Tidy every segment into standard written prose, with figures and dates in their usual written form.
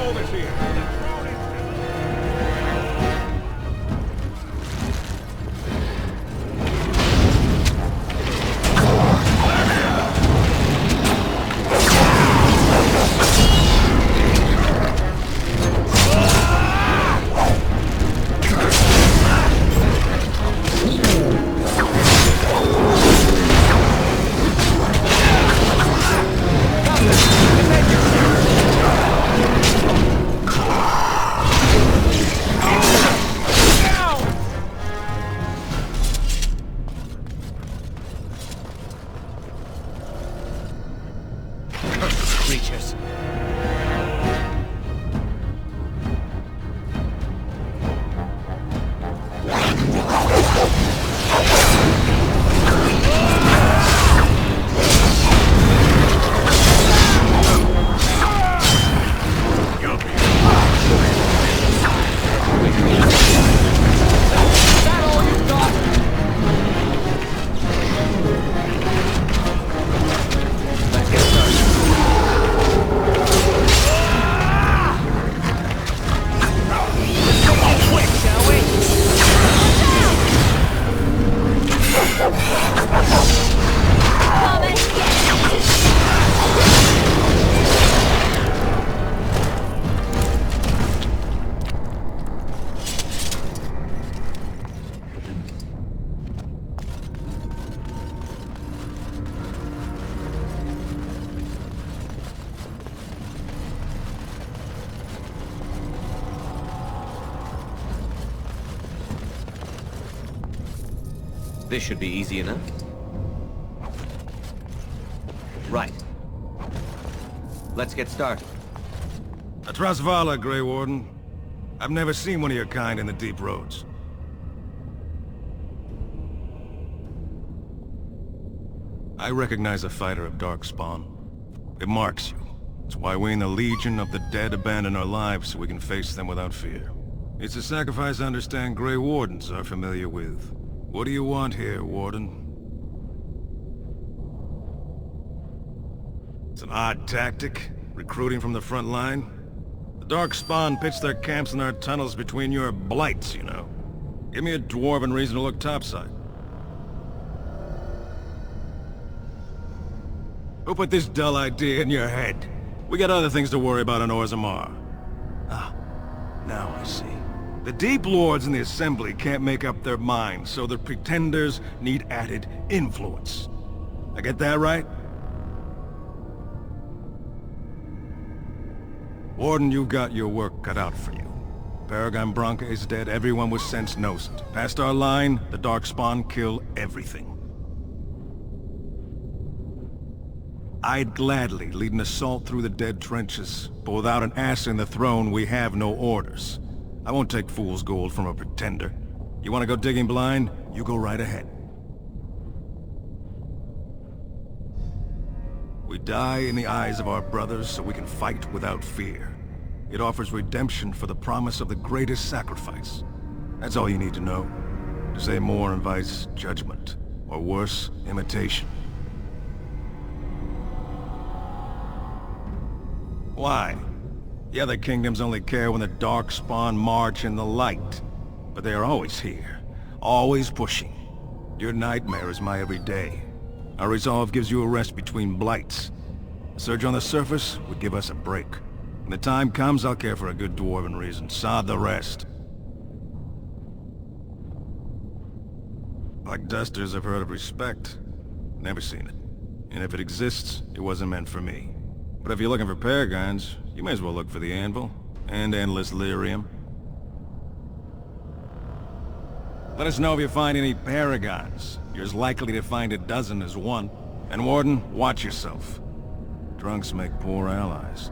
Gold is here. Creatures. This should be easy enough. Right. Let's get started. Atrasvala, Grey Warden. I've never seen one of your kind in the deep roads. I recognize a fighter of Darkspawn. It marks you. It's why we in the Legion of the Dead abandon our lives so we can face them without fear. It's a sacrifice I understand Grey Wardens are familiar with. What do you want here, Warden? It's an odd tactic, recruiting from the front line. The Darkspawn pitch their camps in our tunnels between your blights, you know. Give me a dwarven reason to look topside. Who put this dull idea in your head? We got other things to worry about in Orzammar. Ah, now I see. The Deep Lords in the Assembly can't make up their minds, so the Pretenders need added influence. I get that right? Warden, you've got your work cut out for you. Paragon Branca is dead, everyone with sense knows it. Past our line, the Darkspawn kill everything. I'd gladly lead an assault through the dead trenches, but without an ass in the throne, we have no orders. I won't take fool's gold from a pretender. You want to go digging blind? You go right ahead. We die in the eyes of our brothers so we can fight without fear. It offers redemption for the promise of the greatest sacrifice. That's all you need to know. To say more invites judgment, or worse, imitation. Why? The other kingdoms only care when the Darkspawn march in the light. But they are always here, always pushing. Your nightmare is my everyday. Our resolve gives you a rest between blights. A surge on the surface would give us a break. When the time comes, I'll care for a good dwarven reason. Sod the rest. Like dusters, I've heard of respect. Never seen it. And if it exists, it wasn't meant for me. But if you're looking for paragons, you may as well look for the Anvil, and endless lyrium. Let us know if you find any paragons. You're as likely to find a dozen as one. And Warden, watch yourself. Drunks make poor allies.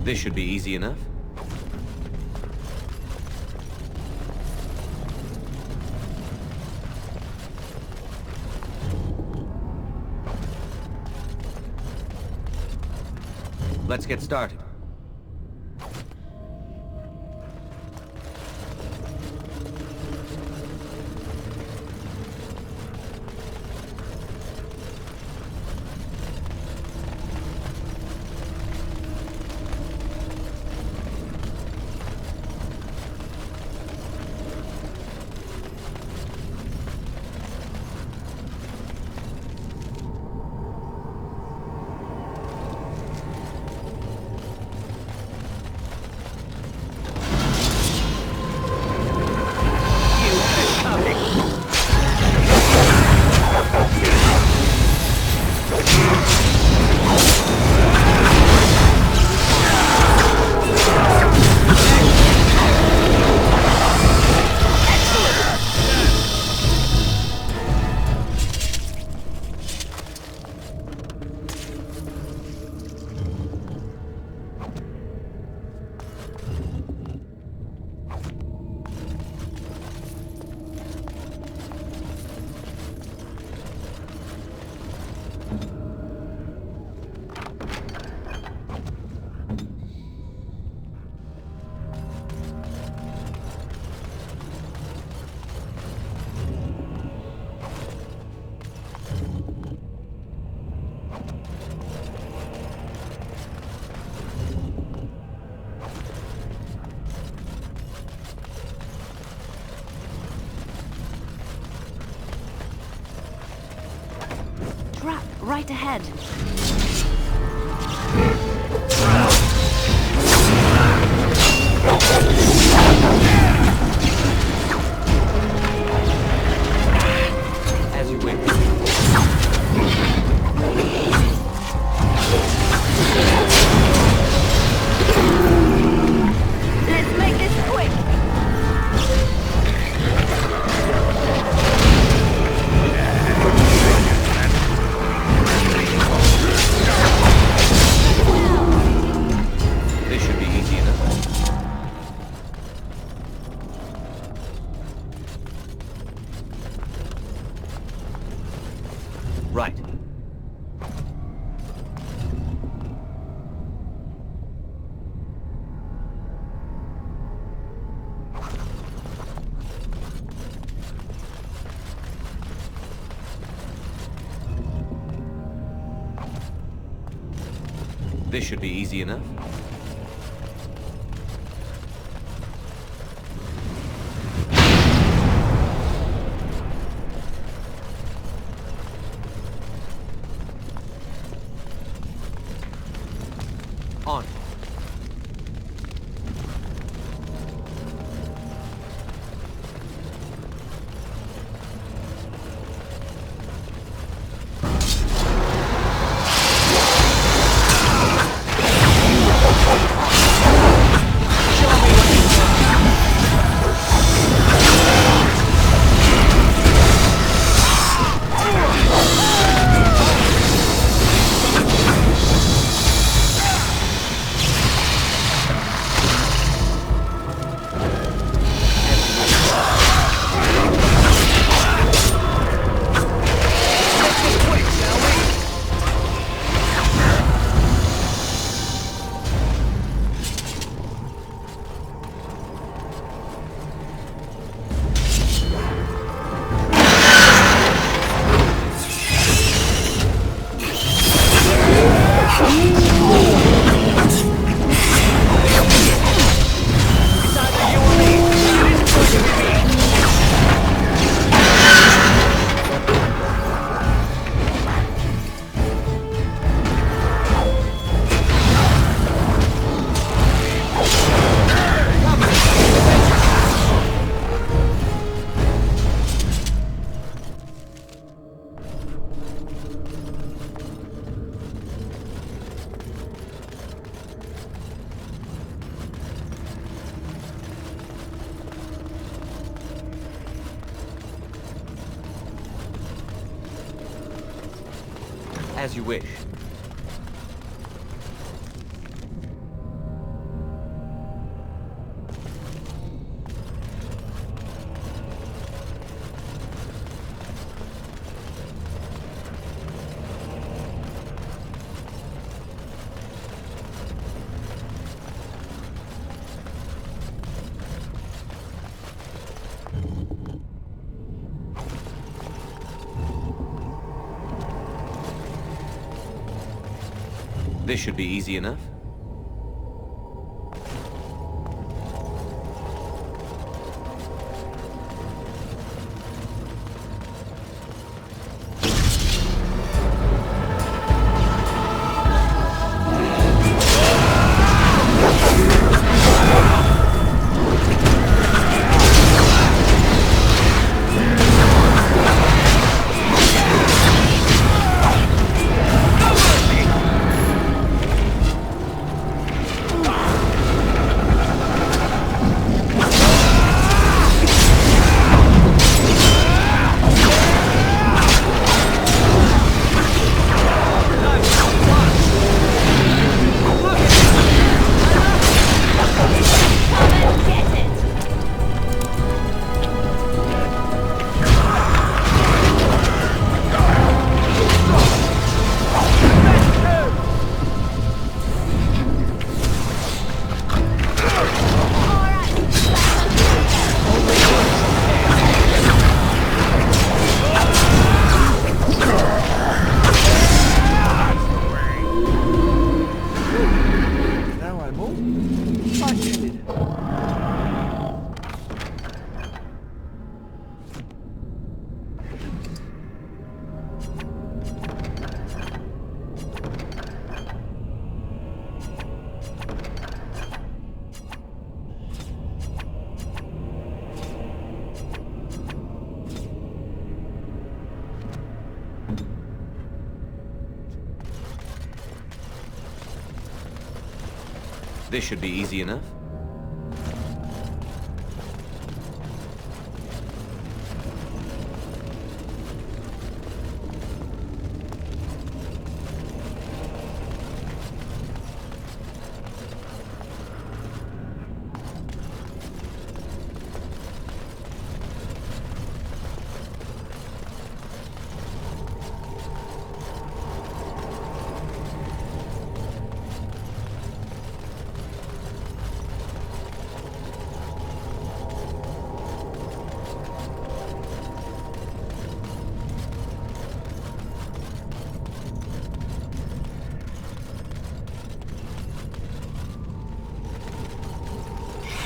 This should be easy enough. Let's get started. Trap right ahead. As you wish. Let's make this quick. This should be easy enough. Right. This should be easy enough. On. As you wish. This should be easy enough. This should be easy enough.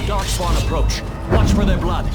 Darkspawn approach. Watch for their blood.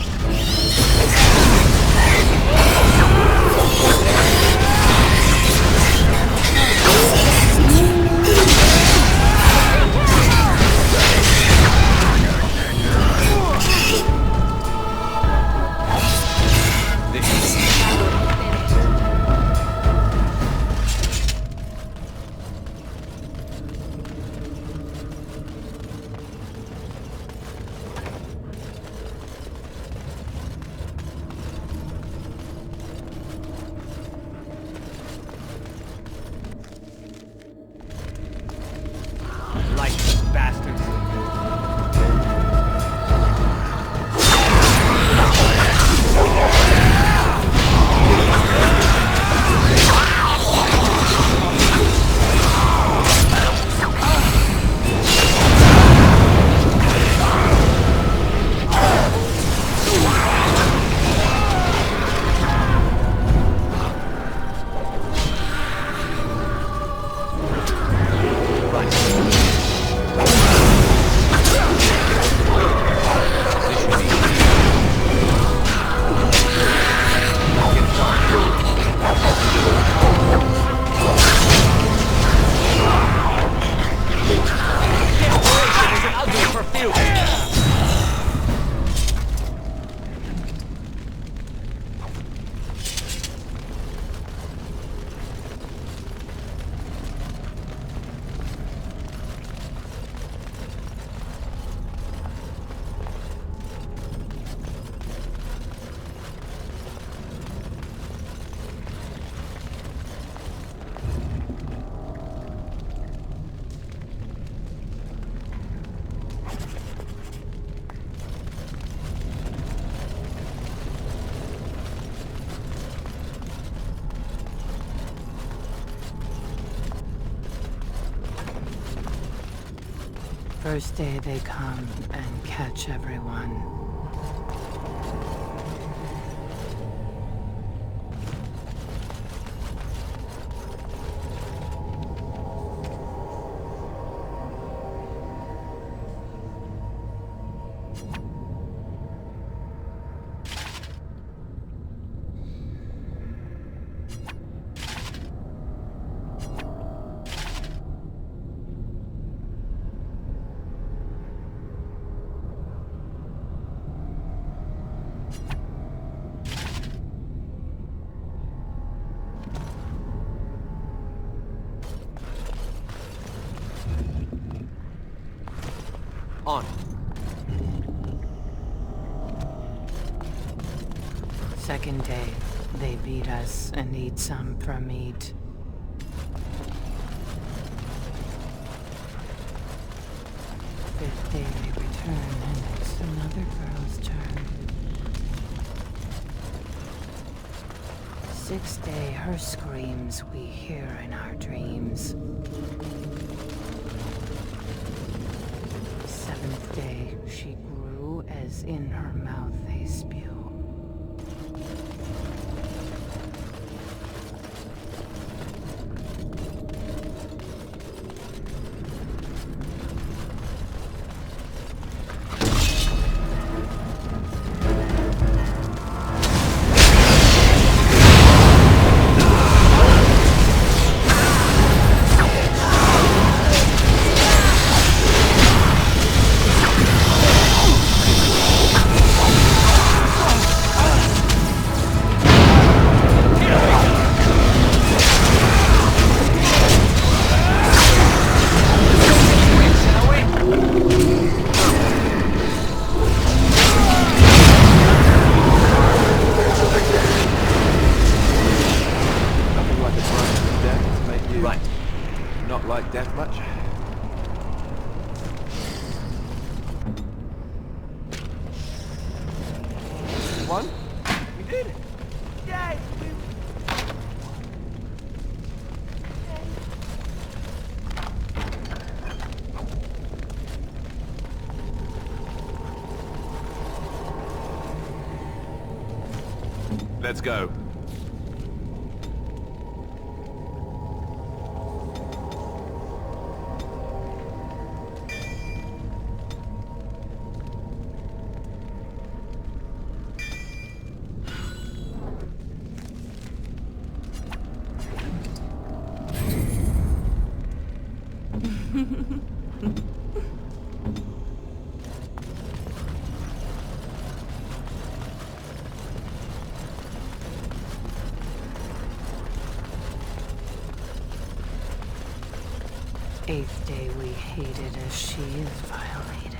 First day they come and catch everyone. On. Second day, they beat us and eat some for meat. Fifth day they return and it's another girl's turn. Sixth day, her screams we hear in our dreams. Seventh day, she grew as in her mouth they spew. Let's go. Eighth day we hated as she is violated.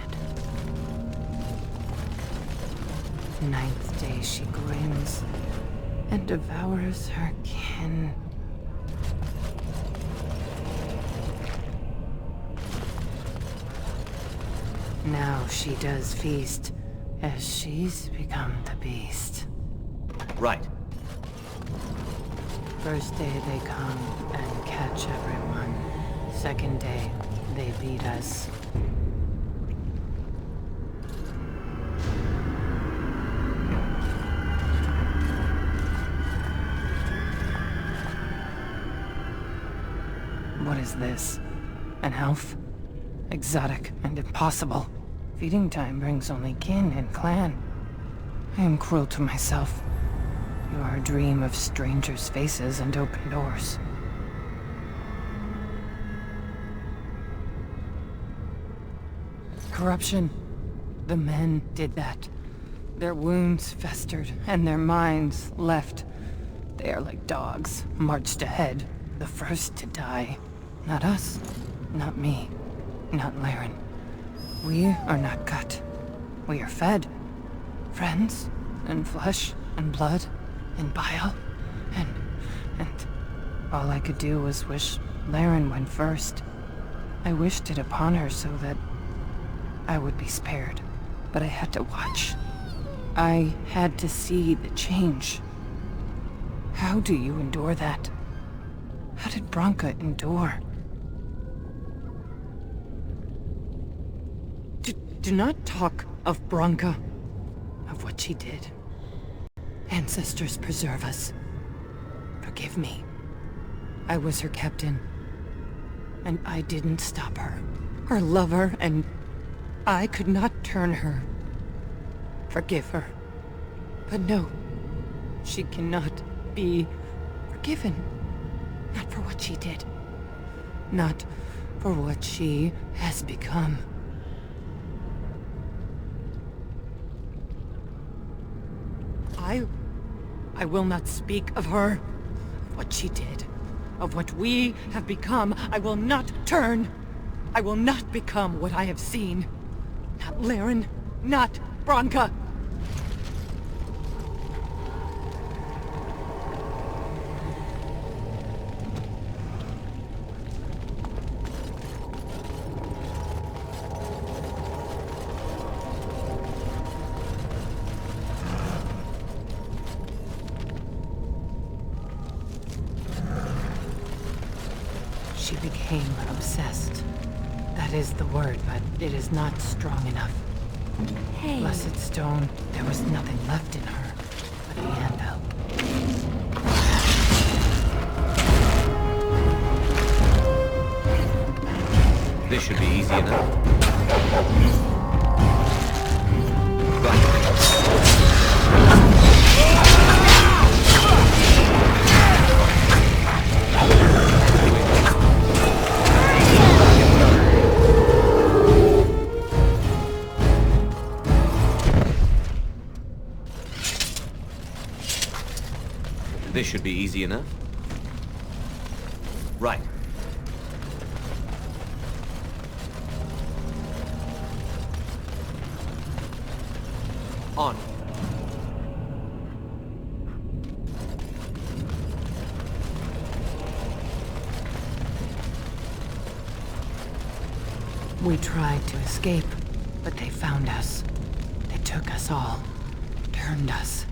Ninth day she grins and devours her kin. Now she does feast as she's become the beast. Right. First day they come and catch everyone. Second day, they beat us. What is this? An elf? Exotic and impossible. Feeding time brings only kin and clan. I am cruel to myself. You are a dream of strangers' faces and open doors. Corruption. The men did that. Their wounds festered, and their minds left. They are like dogs, marched ahead, the first to die. Not us, not me, not Laren. We are not cut. We are fed. Friends, and flesh, and blood, and bile, and all I could do was wish Laren went first. I wished it upon her so that I would be spared, but I had to watch. I had to see the change. How do you endure that? How did Branka endure? Do not talk of Branka, of what she did. Ancestors preserve us. Forgive me. I was her captain, and I didn't stop her. Her lover, and I could not turn her. Forgive her. But no, she cannot be forgiven. Not for what she did. Not for what she has become. I will not speak of her, of what she did, of what we have become. I will not turn. I will not become what I have seen. Not Laren. Not Bronca. She became obsessed. That is the word, but it is not strong enough. Hey. Blessed stone, there was nothing left in her but the anvil. This should be easy enough. Right. This should be easy enough. Right. On. We tried to escape, but they found us. They took us all. Turned us.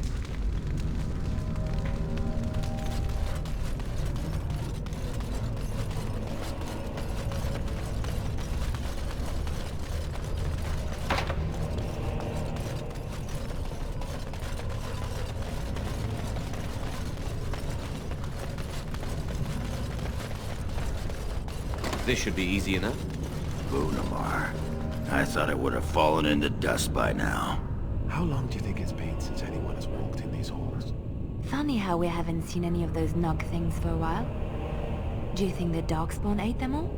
This should be easy enough. Orzammar. I thought it would have fallen into dust by now. How long do you think it's been since anyone has walked in these halls? Funny how we haven't seen any of those Nog things for a while. Do you think the Darkspawn ate them all?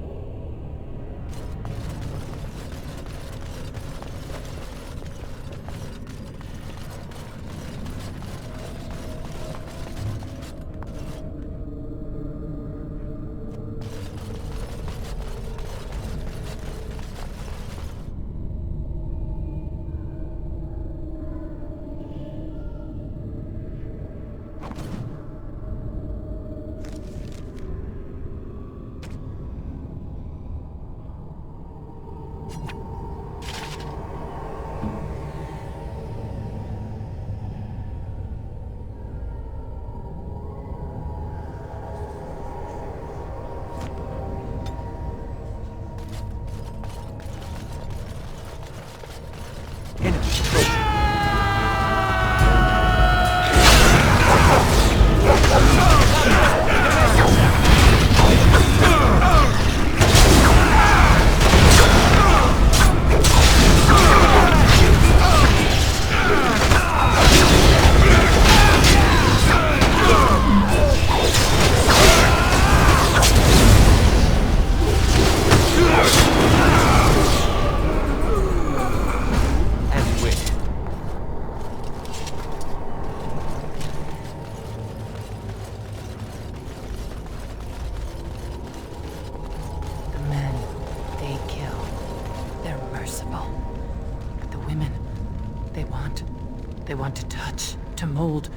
They want to touch, to mold,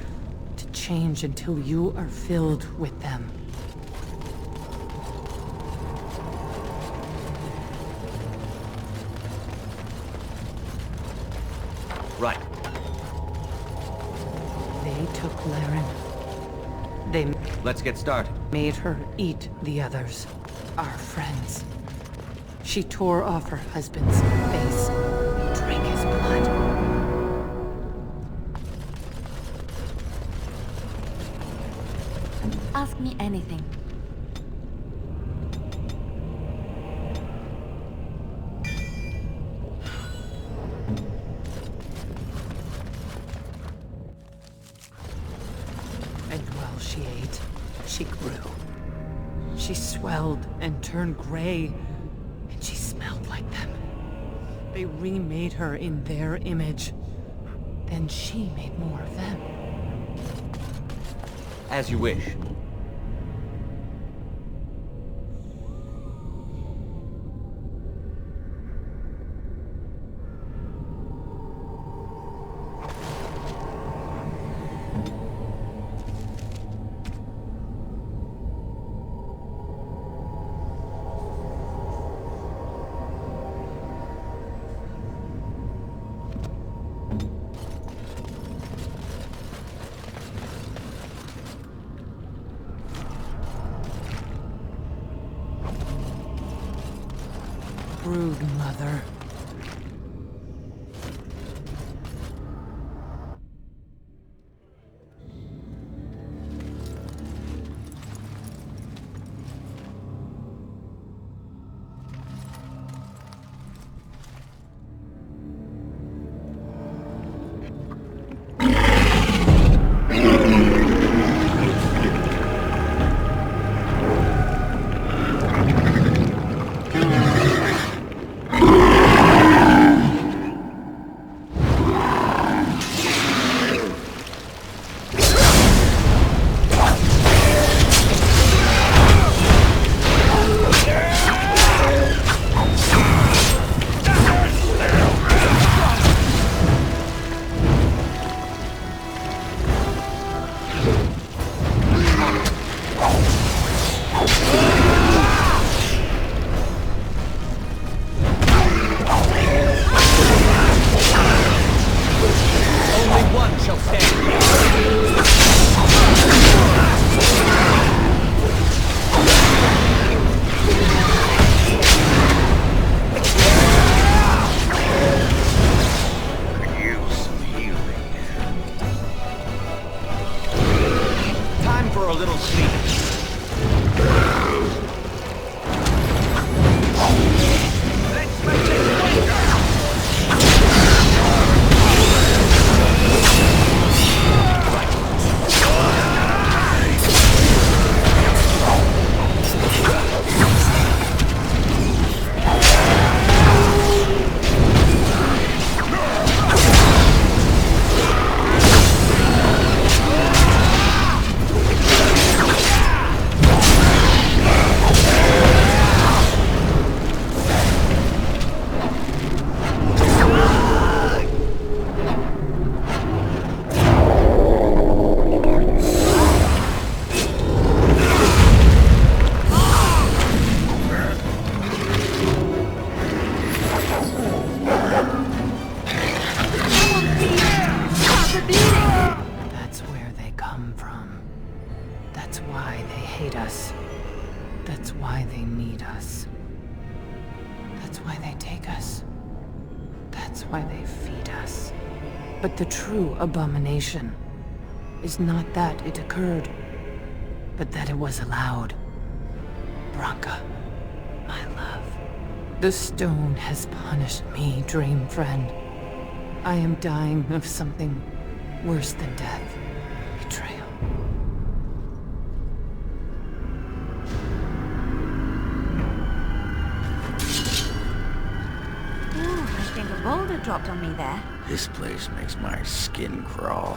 to change until you are filled with them. Right. They took Laren. They Let's get started. made her eat the others, our friends. She tore off her husband's face, drank his blood. Ask me anything. And while she ate, she grew. She swelled and turned gray, and she smelled like them. They remade her in their image. Then she made more of them. As you wish. brood mother. But the true abomination is not that it occurred, but that it was allowed. Branka, my love. The stone has punished me, dream friend. I am dying of something worse than death. Betrayal. Ooh, I think a boulder dropped on me there. This place makes my skin crawl.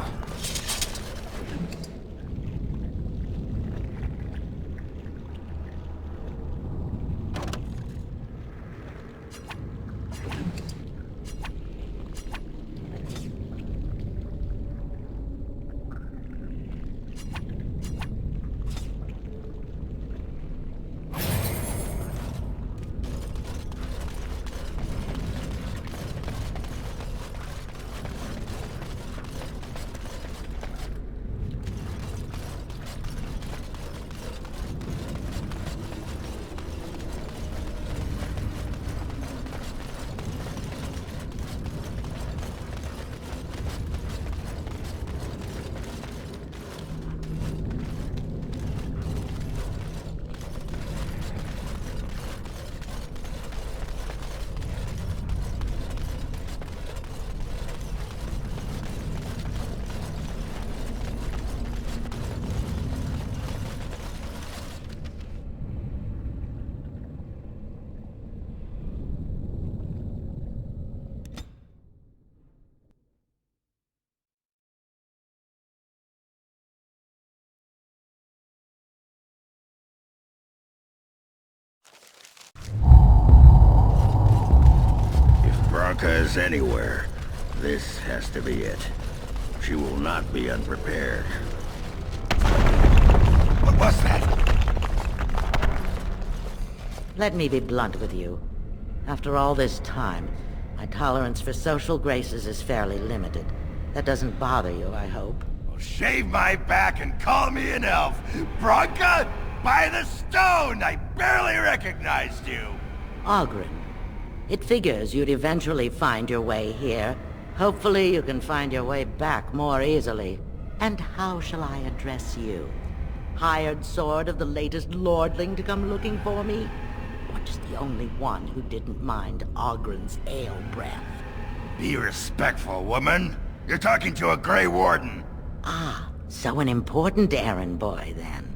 Branka is anywhere, this has to be it. She will not be unprepared. What was that? Let me be blunt with you. After all this time, my tolerance for social graces is fairly limited. That doesn't bother you, I hope. Well, shave my back and call me an elf. Branka, by the stone! I barely recognized you. Ogren, It figures you'd eventually find your way here. Hopefully you can find your way back more easily. And how shall I address you? Hired sword of the latest lordling to come looking for me? Or just the only one who didn't mind Ogren's ale breath? Be respectful, woman. You're talking to a Grey Warden. Ah, so an important errand boy, then.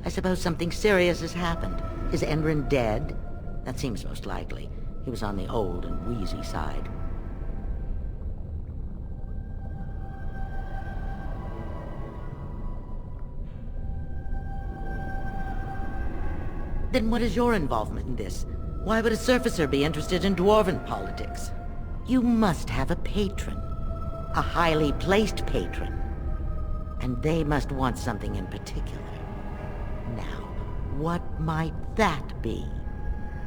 I suppose something serious has happened. Is Endrin dead? That seems most likely. He was on the old and wheezy side. Then what is your involvement in this? Why would a surfacer be interested in Dwarven politics? You must have a patron. A highly placed patron. And they must want something in particular. Now, what might that be?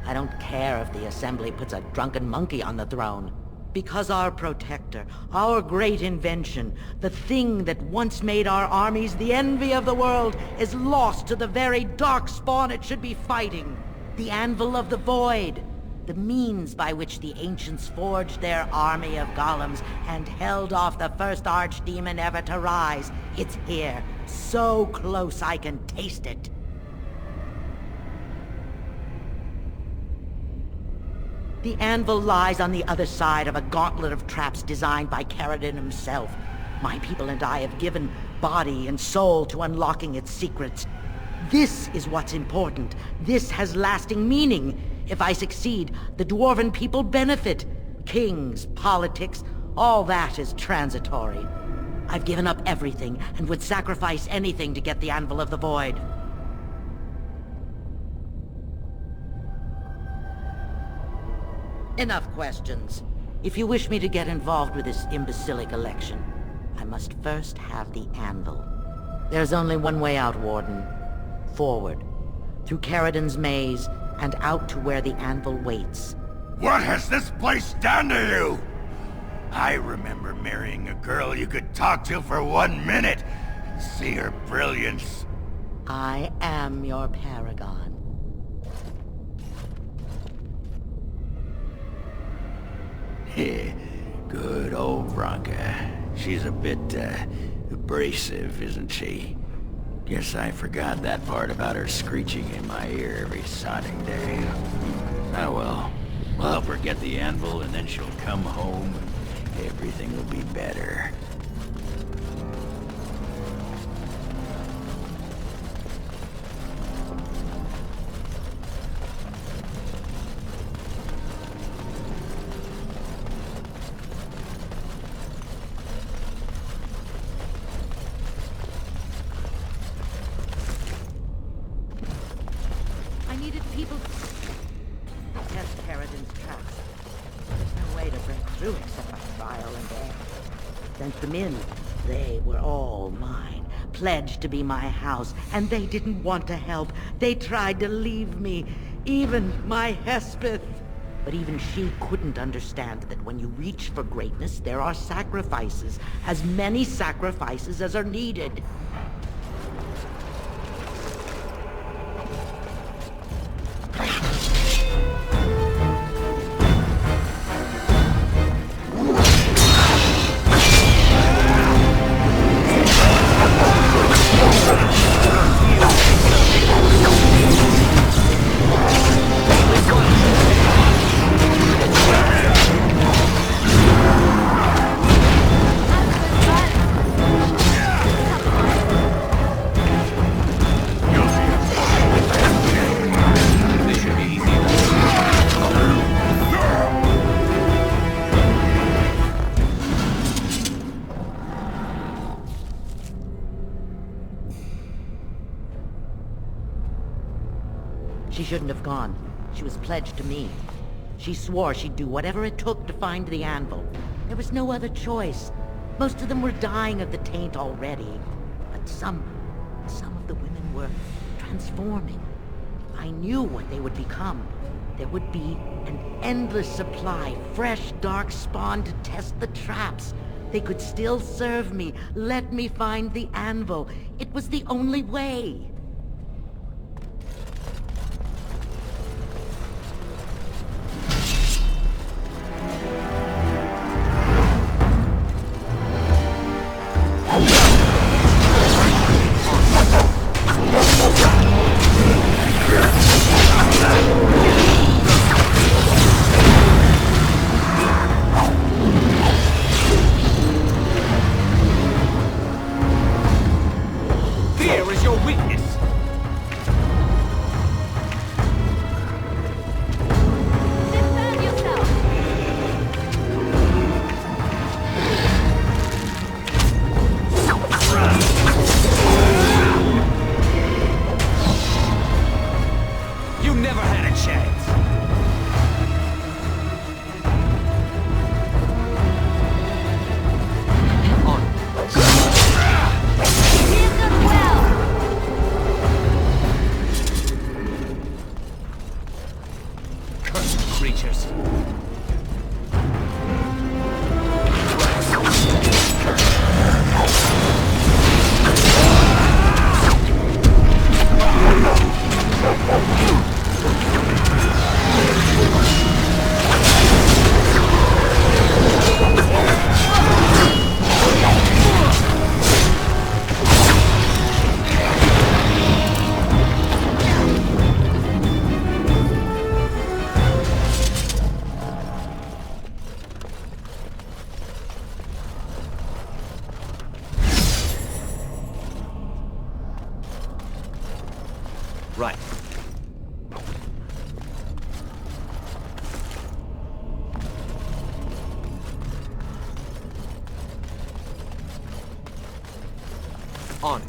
I don't care if the Assembly puts a drunken monkey on the throne. Because our protector, our great invention, the thing that once made our armies the envy of the world, is lost to the very darkspawn it should be fighting. The Anvil of the Void. The means by which the ancients forged their army of golems and held off the first archdemon ever to rise. It's here, so close I can taste it. The anvil lies on the other side of a gauntlet of traps designed by Caridin himself. My people and I have given body and soul to unlocking its secrets. This is what's important. This has lasting meaning. If I succeed, the Dwarven people benefit. Kings, politics, all that is transitory. I've given up everything and would sacrifice anything to get the Anvil of the Void. Enough questions. If you wish me to get involved with this imbecilic election, I must first have the Anvil. There's only one way out, Warden. Forward. Through Caridin's maze, and out to where the Anvil waits. What has this place done to you? I remember marrying a girl you could talk to for 1 minute. See her brilliance. I am your paragon. Good old Bronca. She's a bit, abrasive, isn't she? Guess I forgot that part about her screeching in my ear every sodding day. Oh well. We'll help her get the anvil and then she'll come home and everything will be better. Sent them in. They were all mine, pledged to be my house, and they didn't want to help. They tried to leave me, even my Hespeth. But even she couldn't understand that when you reach for greatness, there are sacrifices, as many sacrifices as are needed. She shouldn't have gone. She was pledged to me. She swore she'd do whatever it took to find the anvil. There was no other choice. Most of them were dying of the taint already. But some of the women were transforming. I knew what they would become. There would be an endless supply, fresh, dark spawn to test the traps. They could still serve me, let me find the anvil. It was the only way. Right. On it.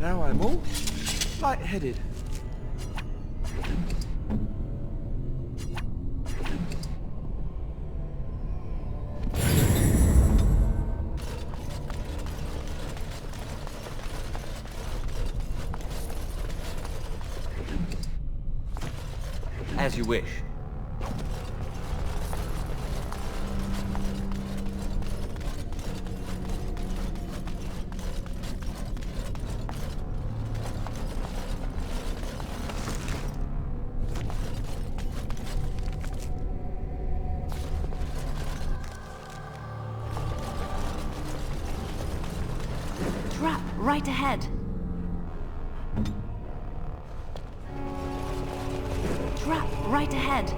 Now I'm all lightheaded. As you wish. Trap, right ahead. Trap, right ahead.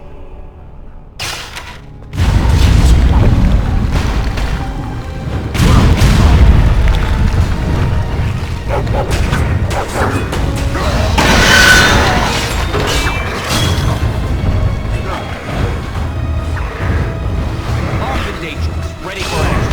Armed and dangerous. Ready for action.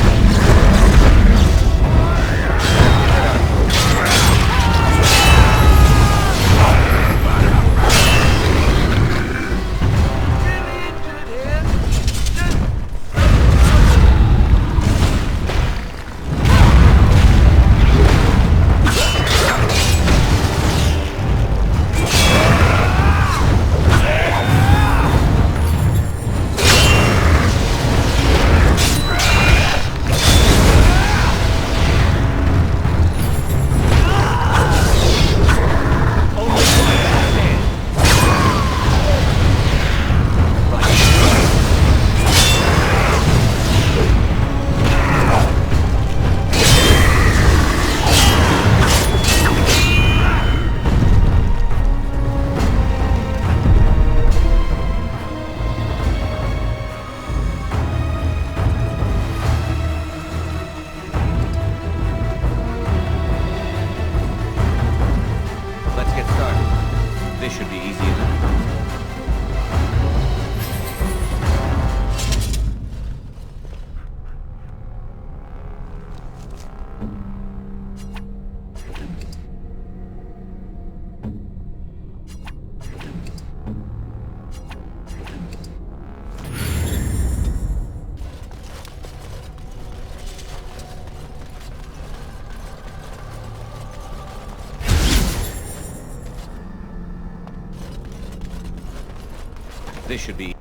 Let's get started. This should be easy enough. This should be... An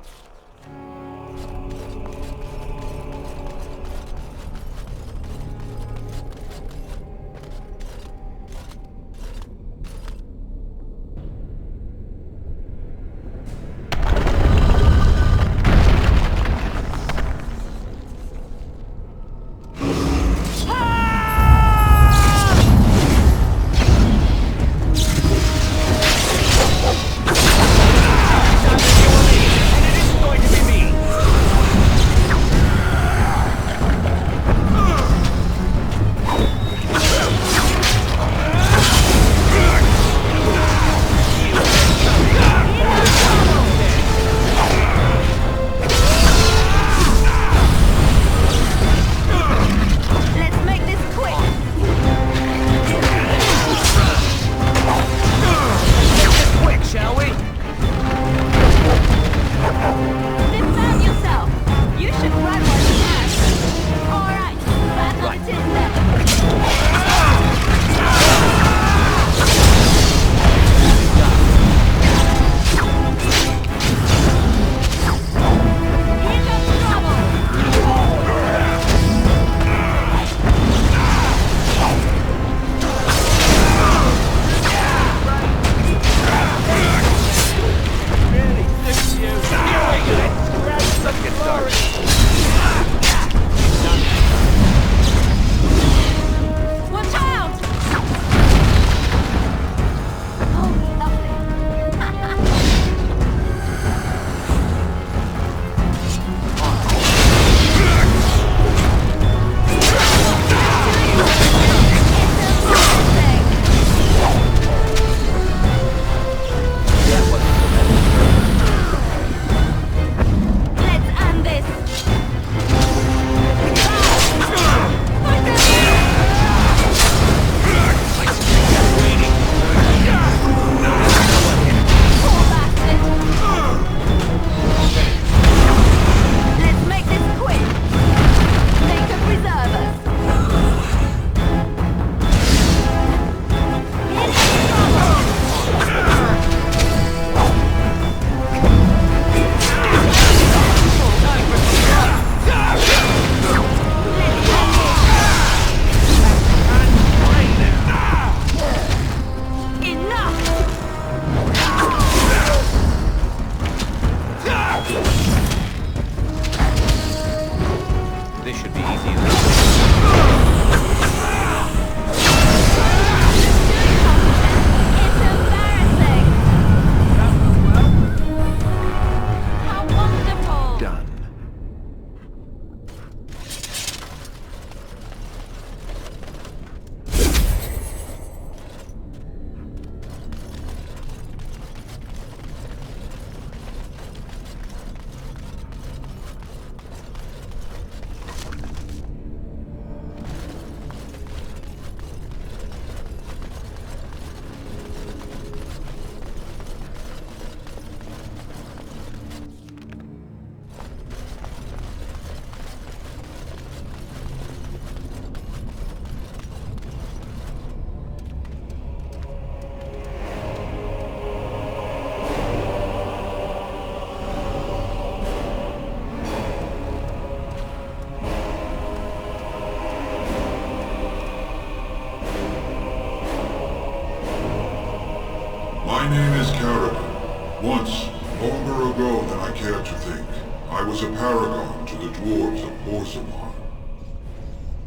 My name is Carradine. Once, longer ago than I care to think, I was a paragon to the dwarves of Orzammar.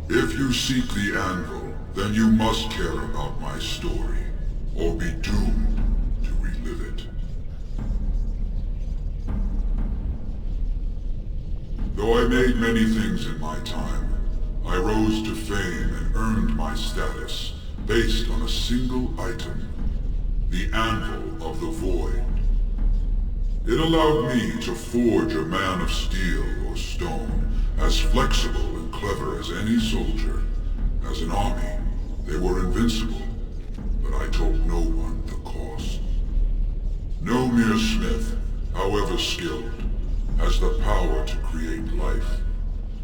If you seek the anvil, then you must care about my story, or be doomed to relive it. Though I made many things in my time, I rose to fame and earned my status based on a single item, the Anvil of the Void. It allowed me to forge a man of steel or stone, as flexible and clever as any soldier. As an army, they were invincible, but I told no one the cost. No mere smith, however skilled, has the power to create life.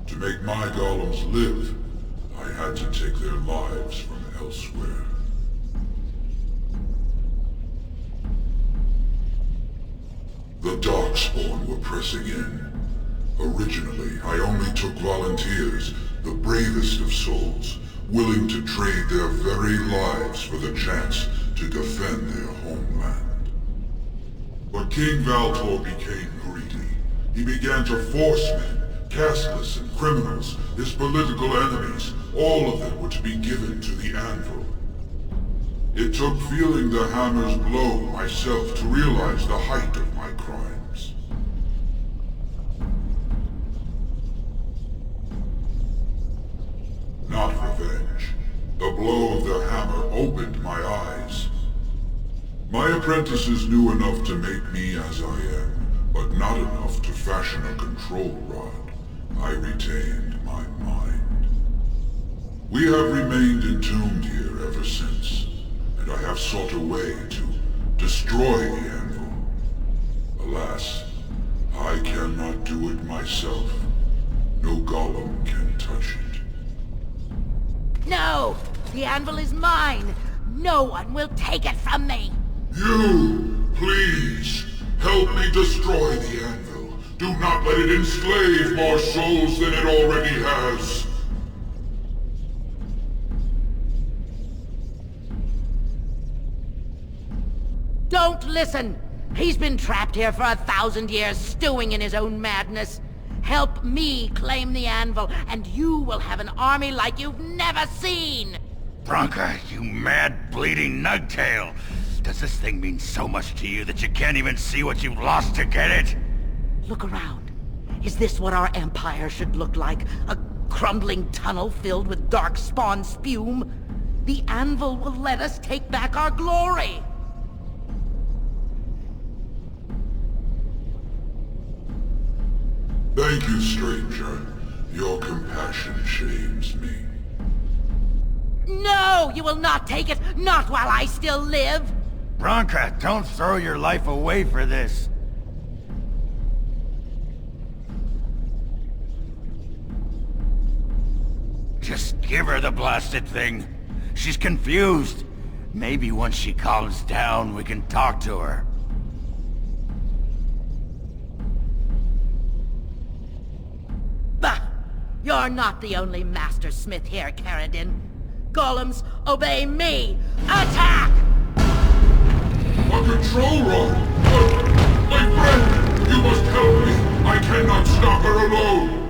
To make my golems live, I had to take their lives from elsewhere. The Darkspawn were pressing in. Originally, I only took volunteers, the bravest of souls, willing to trade their very lives for the chance to defend their homeland. But King Valtor became greedy. He began to force men, casteless and criminals, his political enemies, all of them were to be given to the Anvil. It took feeling the hammer's blow myself to realize the height of my crimes. Not revenge. The blow of the hammer opened my eyes. My apprentices knew enough to make me as I am, but not enough to fashion a control rod. I retained my mind. We have remained entombed here ever since, and I have sought a way to destroy the Anvil. Alas, I cannot do it myself. No golem can touch it. No! The Anvil is mine! No one will take it from me! You, please, help me destroy the Anvil. Do not let it enslave more souls than it already has. Don't listen! He's been trapped here for 1,000 years, stewing in his own madness. Help me claim the Anvil, and you will have an army like you've never seen! Branka, you mad, bleeding nugtail! Does this thing mean so much to you that you can't even see what you've lost to get it? Look around. Is this what our empire should look like? A crumbling tunnel filled with darkspawn spume? The Anvil will let us take back our glory! Thank you, stranger. Your compassion shames me. No! You will not take it! Not while I still live! Branka, don't throw your life away for this. Just give her the blasted thing. She's confused. Maybe once she calms down, we can talk to her. Bah! You're not the only master smith here, Carradine. Golems, obey me! Attack! A control rod! My friend! You must help me! I cannot stop her alone!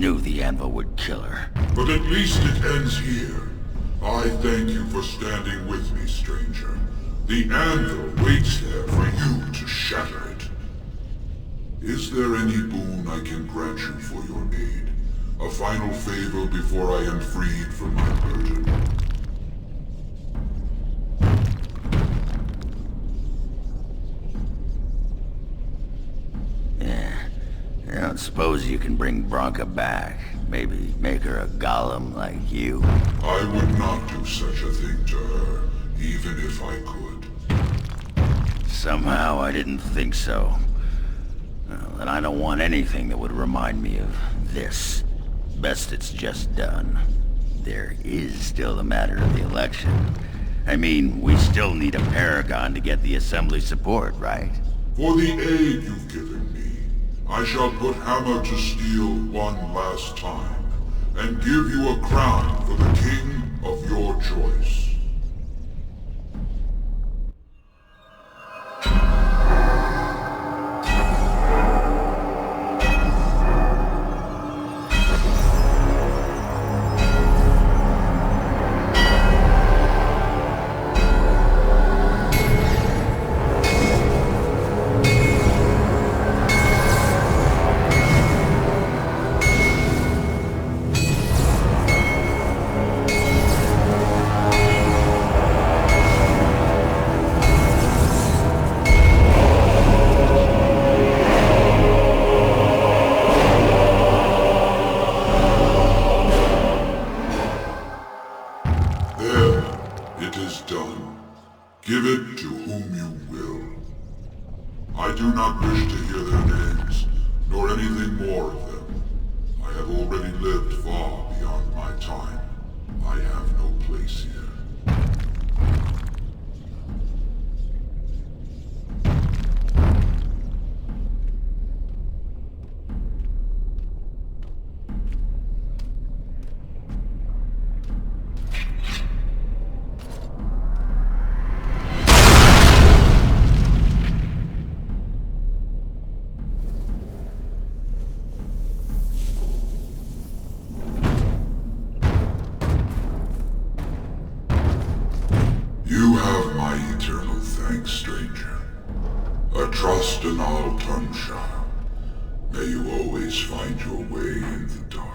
Knew the anvil would kill her. But at least it ends here. I thank you for standing with me, stranger. The anvil waits there for you to shatter it. Is there any boon I can grant you for your aid? A final favor before I am freed from my burden? I don't suppose you can bring Branka back. Maybe make her a golem like you. I would not do such a thing to her, even if I could. Somehow I didn't think so. Well, and I don't want anything that would remind me of this. Best it's just done. There is still the matter of the election. I mean, we still need a paragon to get the assembly support, right? For the aid you've given me, I shall put hammer to steel one last time, and give you a crown for the king of your choice. Give it to whom you will. I do not wish to hear their names, nor anything more of them. I have already lived far beyond my time. I have no place here. You have my eternal thanks, stranger. A trust in all Tunshire. May you always find your way in the dark.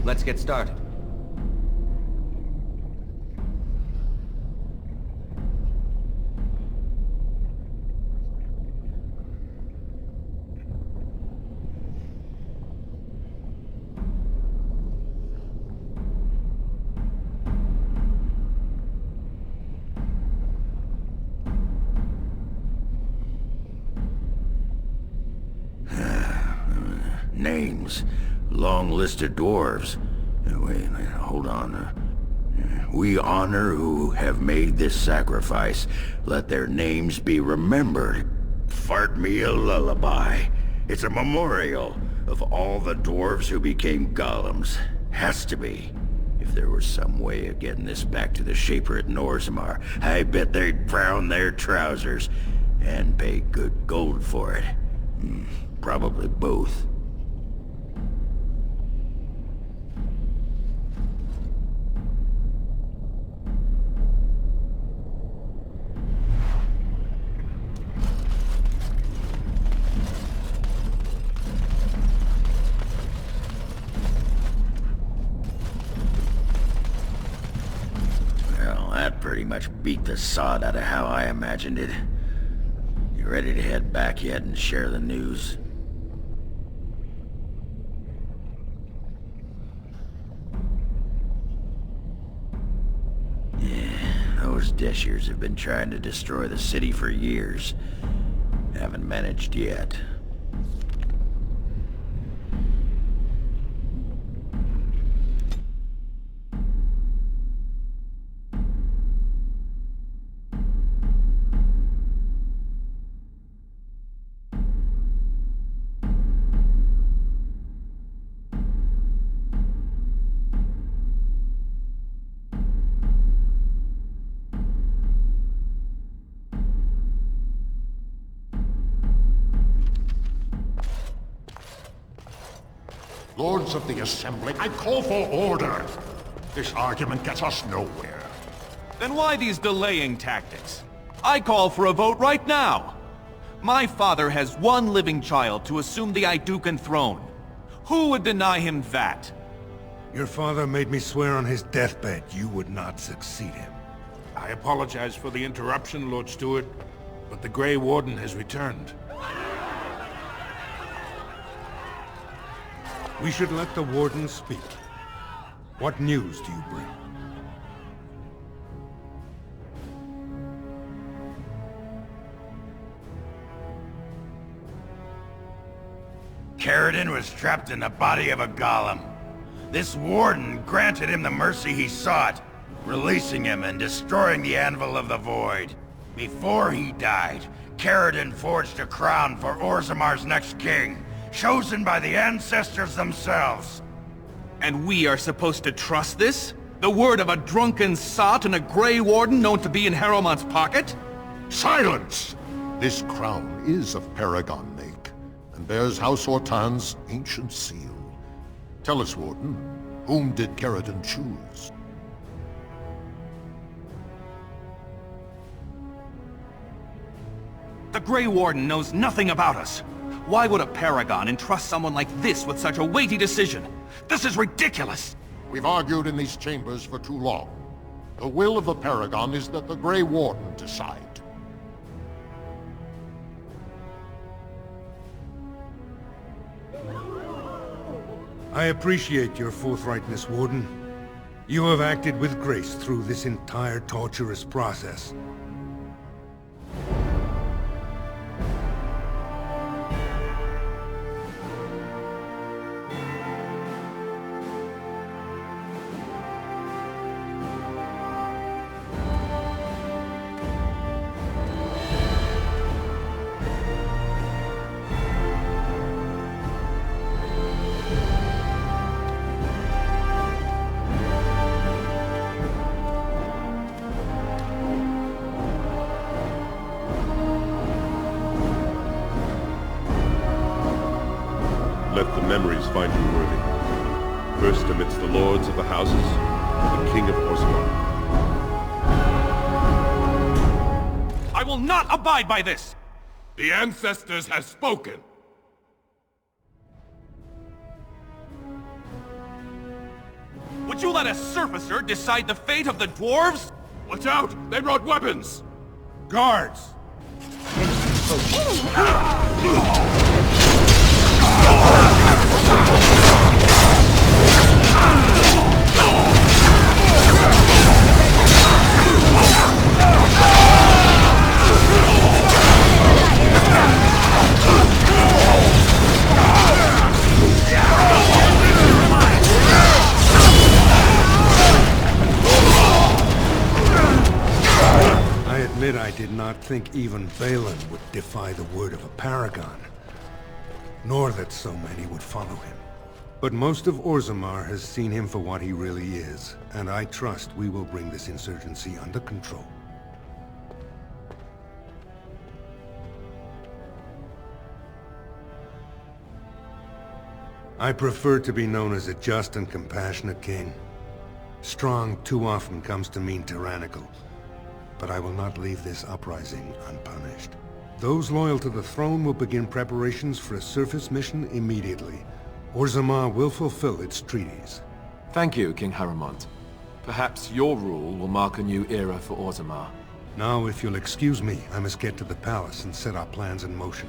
Let's get started. Names. Long list of dwarves. Wait, hold on. We honor who have made this sacrifice. Let their names be remembered. Fart me a lullaby. It's a memorial of all the dwarves who became golems. Has to be. If there was some way of getting this back to the Shaper at Orzammar, I bet they'd brown their trousers and pay good gold for it. Probably both. much beat the sod out of how I imagined it. You ready to head back yet and share the news? Those Deshers have been trying to destroy the city for years. Haven't managed yet. Lords of the Assembly, I call for order. This argument gets us nowhere. Then why these delaying tactics? I call for a vote right now. My father has one living child to assume the Idukan throne. Who would deny him that? Your father made me swear on his deathbed you would not succeed him. I apologize for the interruption, Lord Steward, but the Grey Warden has returned. We should let the Warden speak. What news do you bring? Caridin was trapped in the body of a golem. This Warden granted him the mercy he sought, releasing him and destroying the Anvil of the Void. Before he died, Caridin forged a crown for Orzammar's next king, chosen by the ancestors themselves. And we are supposed to trust this? The word of a drunken sot and a Grey Warden known to be in Harrowmont's pocket? Silence! This crown is of Paragon make, and bears House Ortan's ancient seal. Tell us, Warden, whom did Caridin choose? The Grey Warden knows nothing about us. Why would a Paragon entrust someone like this with such a weighty decision? This is ridiculous! We've argued in these chambers for too long. The will of the Paragon is that the Grey Warden decide. I appreciate your forthrightness, Warden. You have acted with grace through this entire torturous process. Let the memories find you worthy. First amidst the lords of the houses, the King of Orzammar. I will not abide by this! The ancestors have spoken! Would you let a surfacer decide the fate of the dwarves? Watch out! They brought weapons! Guards! I did not think even Balin would defy the word of a Paragon, nor that so many would follow him. But most of Orzammar has seen him for what he really is, and I trust we will bring this insurgency under control. I prefer to be known as a just and compassionate king. Strong too often comes to mean tyrannical. But I will not leave this uprising unpunished. Those loyal to the throne will begin preparations for a surface mission immediately. Orzammar will fulfill its treaties. Thank you, King Harrowmont. Perhaps your rule will mark a new era for Orzammar. Now, if you'll excuse me, I must get to the palace and set our plans in motion.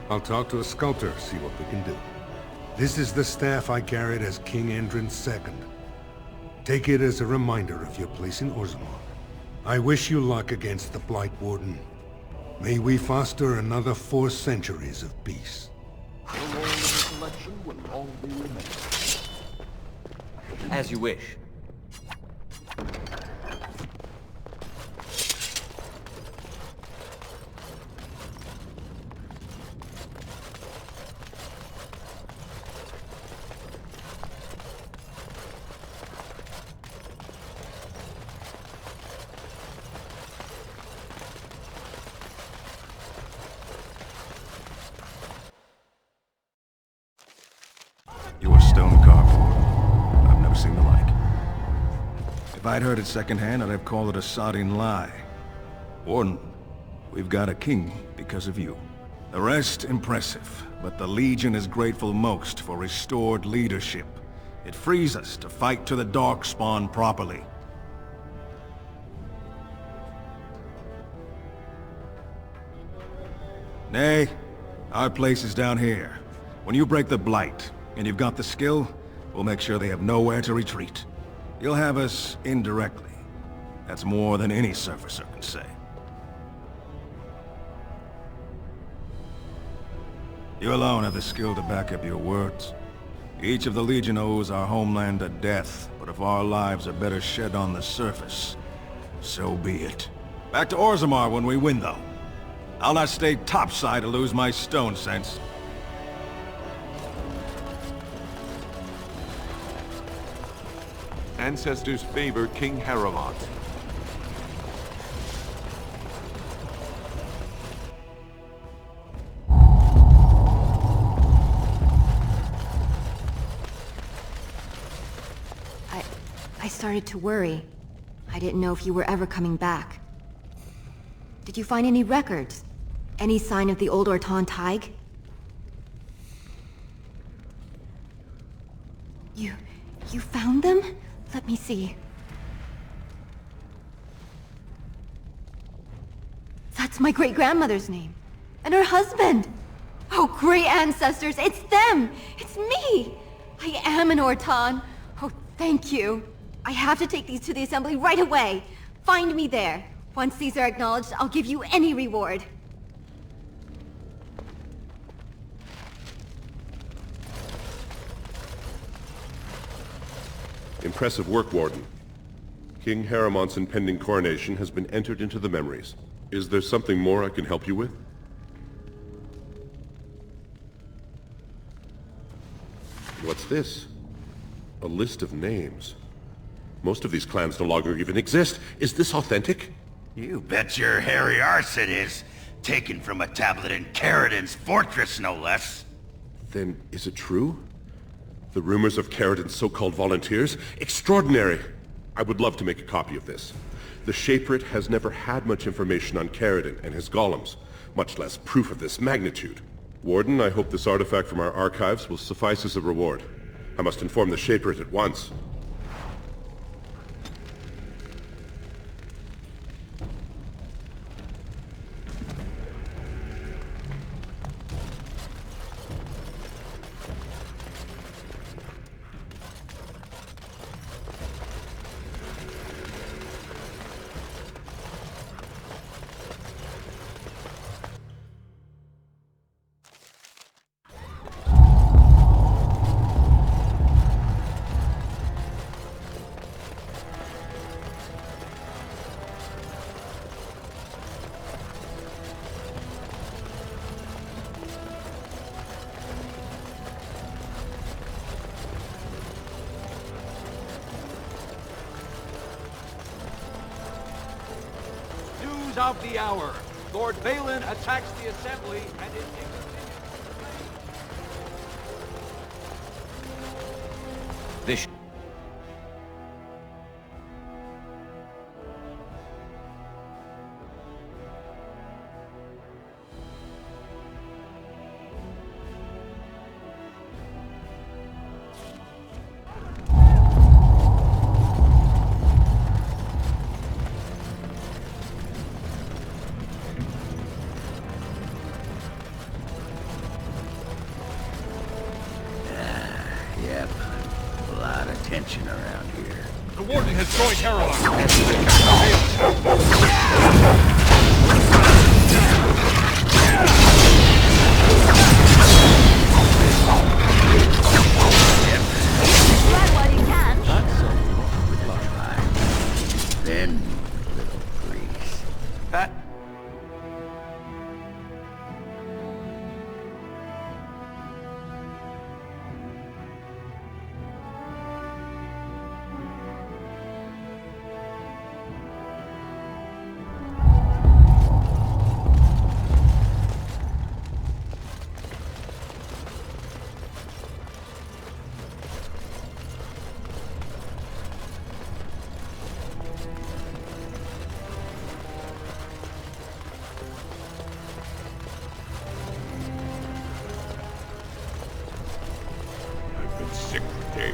I'll talk to a sculptor, see what we can do. This is the staff I carried as King Endrin's II. Take it as a reminder of your place in Orzammar. I wish you luck against the Blight Warden. May we foster another 4 centuries of peace. The role of the collection will long be remembered. As you wish. You were stone carved for. I've never seen the like. If I'd heard it secondhand, I'd have called it a sodding lie. Warden, we've got a king because of you. The rest, impressive, but the Legion is grateful most for restored leadership. It frees us to fight to the Darkspawn properly. Nay, our place is down here. When you break the Blight, and you've got the skill, we'll make sure they have nowhere to retreat. You'll have us indirectly. That's more than any surfacer can say. You alone have the skill to back up your words. Each of the Legion owes our homeland a death, but if our lives are better shed on the surface, so be it. Back to Orzammar when we win, though. I'll not stay topside to lose my stone sense. Ancestors favor King Harrowmont. I started to worry. I didn't know if you were ever coming back. Did you find any records? Any sign of the old Orton Tig? You found them? Let me see. That's my great-grandmother's name. And her husband! Oh, great ancestors, it's them! It's me! I am an Orton. Oh, thank you. I have to take these to the assembly right away. Find me there. Once these are acknowledged, I'll give you any reward. Impressive work, Warden. King Harrowmont's impending coronation has been entered into the memories. Is there something more I can help you with? What's this? A list of names. Most of these clans no longer even exist. Is this authentic? You bet your hairy arse it is. Taken from a tablet in Caridin's fortress, no less. Then is it true? The rumors of Caridin's so-called volunteers? Extraordinary! I would love to make a copy of this. The Shaperate has never had much information on Caridin and his golems, much less proof of this magnitude. Warden, I hope this artifact from our archives will suffice as a reward. I must inform the Shaperate at once. Of the hour. Lord Balin attacks the assembly and is This destroyed Heroon. Try while you can. Then, little grease. That... I've been sick for days.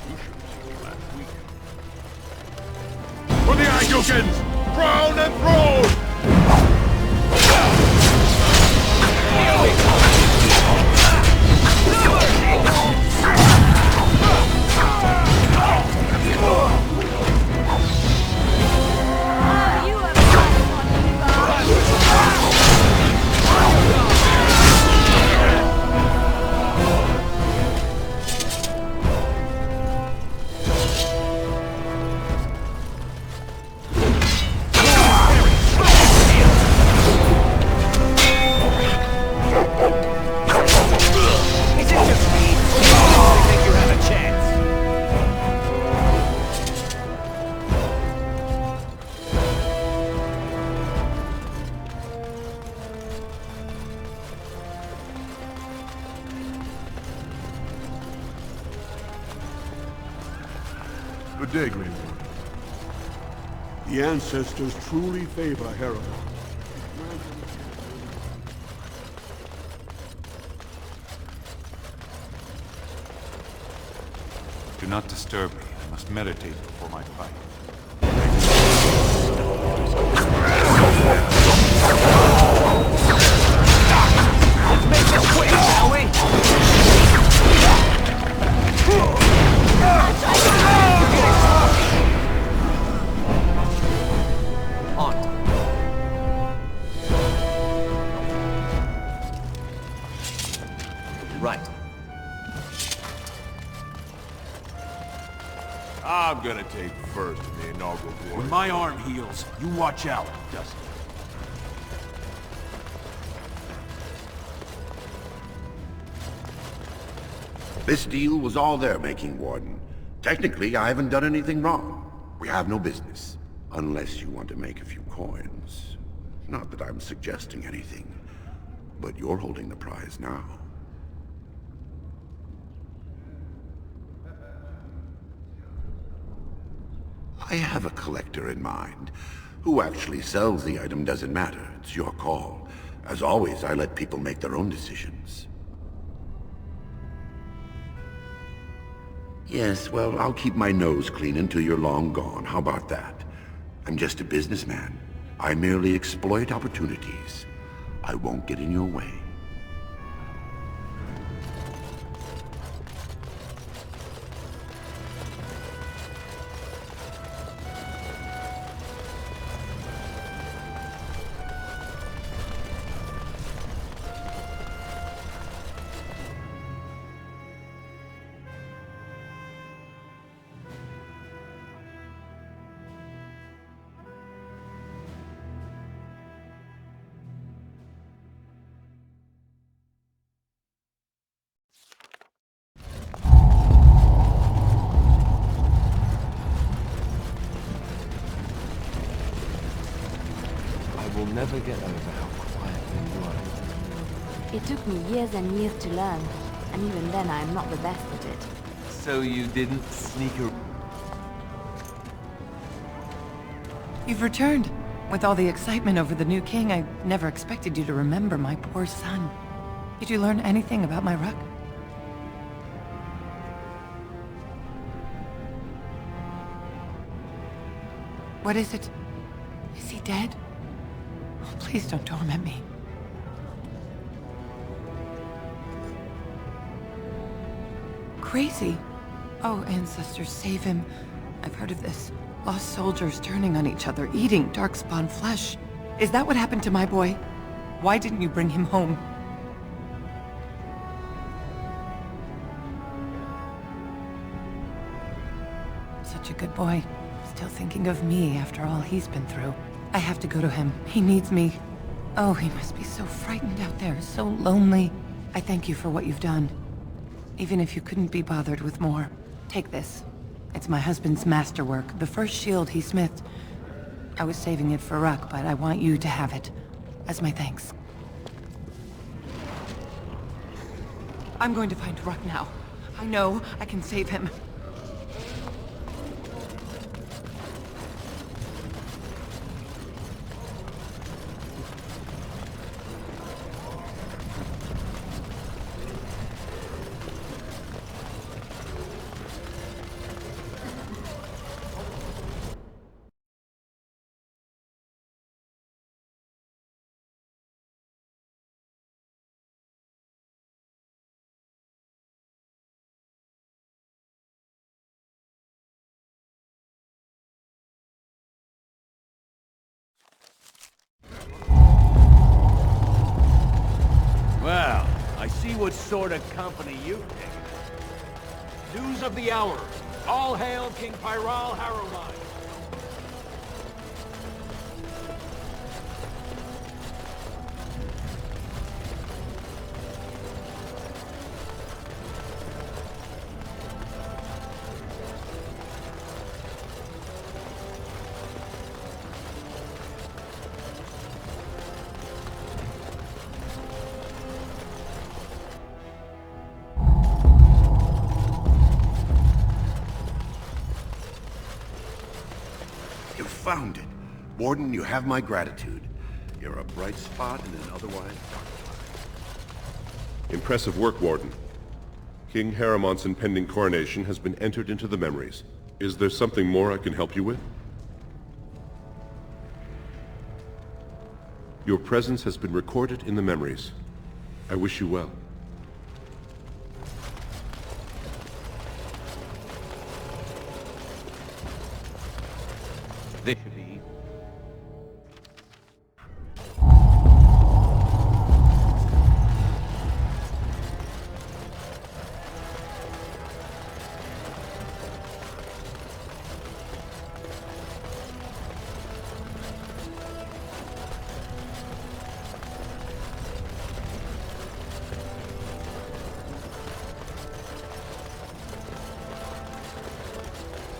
You should have seen me last week. For the Idukins! Crown and throne! Good day, Grey Warden. The ancestors truly favor Heroon. Do not disturb me. I must meditate before my fight. Let's make this quick, shall we? On. Right. I'm gonna take first in the inaugural war. When my arm heals, you watch out, Dusty. This deal was all their making, Warden. Technically, I haven't done anything wrong. We have no business. Unless you want to make a few coins. Not that I'm suggesting anything. But you're holding the prize now. I have a collector in mind. Who actually sells the item doesn't matter. It's your call. As always, I let people make their own decisions. Yes, well, I'll keep my nose clean until you're long gone. How about that? I'm just a businessman. I merely exploit opportunities. I won't get in your way. I will never get over how quiet you were. It took me years and years to learn, and even then I am not the best at it. So you didn't sneak a... You've returned. With all the excitement over the new king, I never expected you to remember my poor son. Did you learn anything about my ruck? What is it? Is he dead? Oh, please don't torment me. Crazy. Oh, ancestors, save him. I've heard of this. Lost soldiers turning on each other, eating darkspawn flesh. Is that what happened to my boy? Why didn't you bring him home? Such a good boy. Still thinking of me after all he's been through. I have to go to him. He needs me. Oh, he must be so frightened out there, so lonely. I thank you for what you've done. Even if you couldn't be bothered with more. Take this. It's my husband's masterwork, the first shield he smithed. I was saving it for Ruck, but I want you to have it. As my thanks. I'm going to find Ruck now. I know I can save him. Well, I see what sort of company you've taken. News of the hour. All hail King Pyral Harrowmine. Found it. Warden, you have my gratitude. You're a bright spot in an otherwise dark time. Impressive work, Warden. King Harrimon's impending coronation has been entered into the memories. Is there something more I can help you with? Your presence has been recorded in the memories. I wish you well. This should be...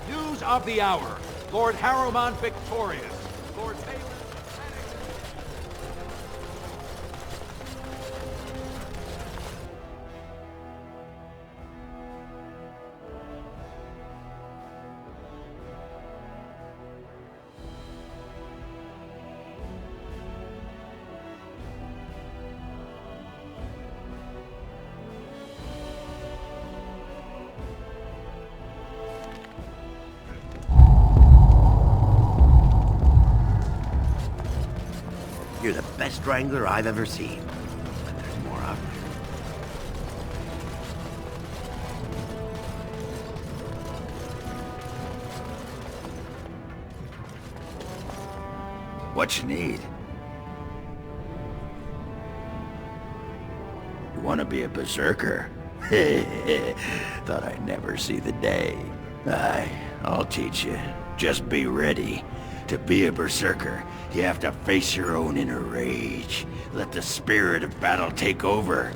News of the hour. Lord Harrowmon victorious. Lord Baylor pathetic. You're the best wrangler I've ever seen. But there's more out there. What you need? You want to be a berserker? Thought I'd never see the day. I'll teach you. Just be ready. To be a berserker, you have to face your own inner rage. Let the spirit of battle take over.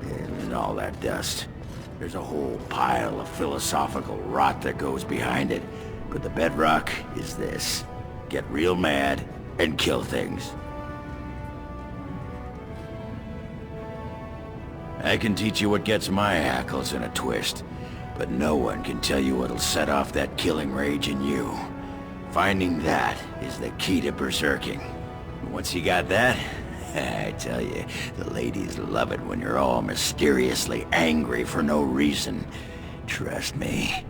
And all that dust. There's a whole pile of philosophical rot that goes behind it. But the bedrock is this. Get real mad and kill things. I can teach you what gets my hackles in a twist, but no one can tell you what'll set off that killing rage in you. Finding that is the key to berserking. Once you got that, I tell you, the ladies love it when you're all mysteriously angry for no reason. Trust me.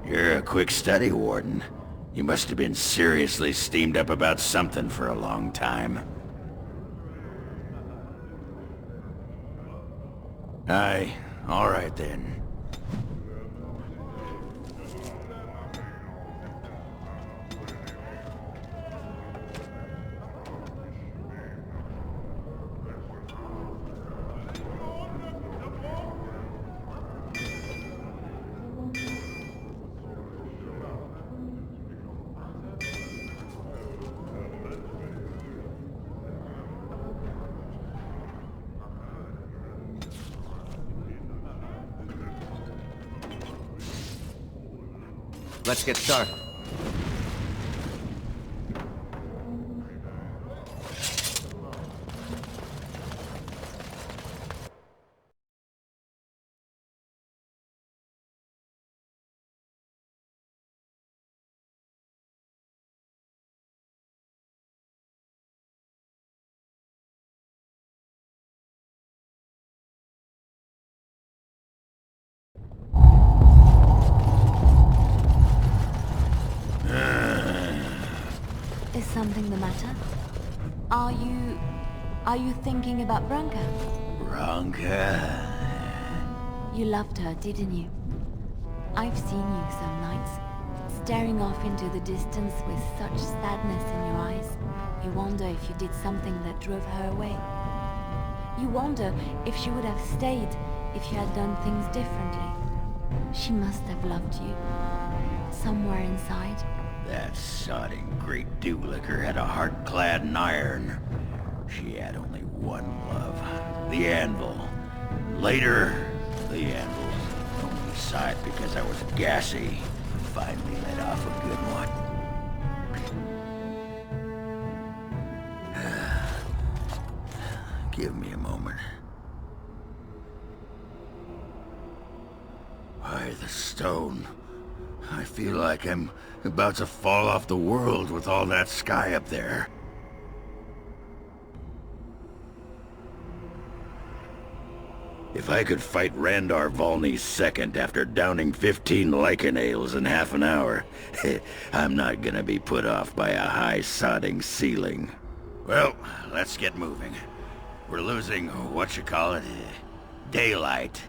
You're a quick study, Warden. You must have been seriously steamed up about something for a long time. Aye, all right then. Let's get started. Is something the matter? Are you thinking about Branka? Branka? You loved her, didn't you? I've seen you some nights, staring off into the distance with such sadness in your eyes. You wonder if you did something that drove her away. You wonder if she would have stayed if you had done things differently. She must have loved you. Somewhere inside. That sodding great do-licker had a heart clad in iron. She had only one love. The anvil. Later, the anvil only sighed because I was gassy. Finally let off a good one. Give me a moment. Why, the stone. I feel like I'm about to fall off the world with all that sky up there. If I could fight Randar Volney's second after downing 15 lichen ales in half an hour, I'm not gonna be put off by a high sodding ceiling. Well, let's get moving. We're losing, daylight.